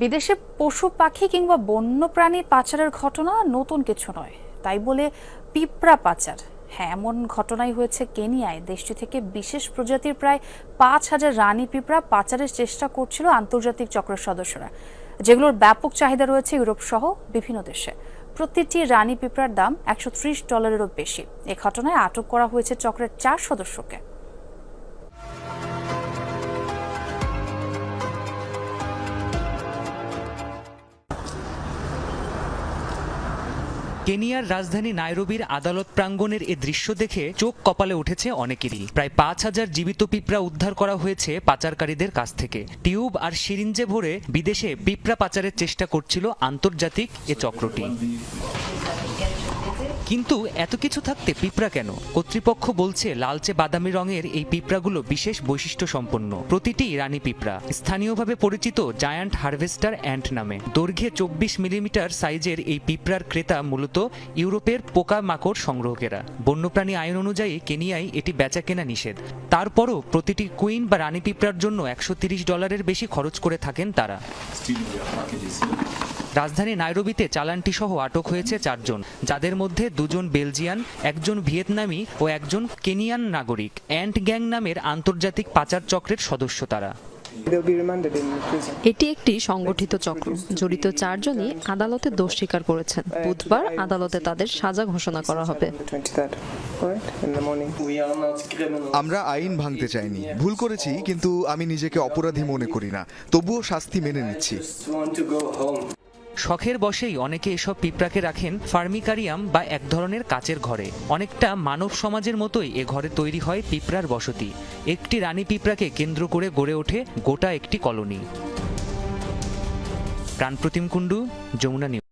বিদেশে পশু পাখি কিংবা বন্যপ্রাণী পাচারের ঘটনা নতুন কিছু নয়, তাই বলে পিঁপড়া পাচার, হ্যাঁ, এমন ঘটনাই হয়েছে কেনিয়ায়। দেশটি থেকে বিশেষ প্রজাতির প্রায় 5,000 রানী পিঁপড়া পাচারের চেষ্টা করছিল আন্তর্জাতিক চক্রের সদস্যরা, যেগুলোর ব্যাপক চাহিদা রয়েছে ইউরোপ সহ বিভিন্ন দেশে। প্রতিটি রানী পিঁপড়ার দাম $130-এরও বেশি। এ ঘটনায় আটক করা হয়েছে চক্রের 4 সদস্যকে। কেনিয়ার রাজধানী নাইরোবির আদালত প্রাঙ্গণের এ দৃশ্য দেখে চোখ কপালে উঠেছে অনেকেরই। প্রায় 5,000 জীবিত পিঁপড়া উদ্ধার করা হয়েছে পাচারকারীদের কাছ থেকে। টিউব আর সিরিঞ্জে ভরে বিদেশে পিঁপড়া পাচারের চেষ্টা করছিল আন্তর্জাতিক এ চক্রটি। কিন্তু এত কিছু থাকতে পিঁপড়া কেন? কর্তৃপক্ষ বলছে লালচে বাদামি রঙের এই পিঁপড়াগুলো বিশেষ বৈশিষ্ট্য সম্পন্ন। প্রতিটি রানী পিঁপড়া স্থানীয়ভাবে পরিচিত জায়ান্ট হারভেস্টার অ্যান্ট নামে। দৈর্ঘ্যে 24 মিলিমিটার সাইজের এই পিঁপড়ার ক্রেতা মূলত ইউরোপের পোকা মাকড় সংগ্রহকেরা। বন্যপ্রাণী আইন অনুযায়ী কেনিয়ায় এটি বেচা কেনা নিষেধ। তারপরও প্রতিটি কুইন বা রানী পিঁপড়ার জন্য $130 বেশি খরচ করে থাকেন তারা। রাজধানী নাইরোবিতে চালানটি সহ আটক হয়েছে 4 জন, যাদের মধ্যে 2 জন বেলজিয়ান, 1 জন ভিয়েতনামি ও 1 জন কেনিয়ান নাগরিক। অ্যান্ট গ্যাং নামের আন্তর্জাতিক পাচার চক্রের সদস্য তারা। এটি একটি সংগঠিত চক্র। জড়িত 4 জনই আদালতে দোষ স্বীকার করেছেন। বুধবার আদালতে তাদের সাজা ঘোষণা করা হবে। আমরা আইন ভাঙতে চাইনি, ভুল করেছি, কিন্তু আমি নিজেকে অপরাধী মনে করি না। তবুও শাস্তি মেনে নিচ্ছি। শখের বশেই অনেকে এসব পিঁপড়াকে রাখেন ফার্মিকারিয়াম বা এক ধরনের কাচের ঘরে। অনেকটা মানব সমাজের মতোই এ ঘরে তৈরি হয় পিঁপড়ার বসতি। একটি রানী পিঁপড়াকে কেন্দ্র করে গড়ে ওঠে গোটা একটি কলোনি। প্রাণপ্রতিম কুণ্ডু, যমুনা নিউজ।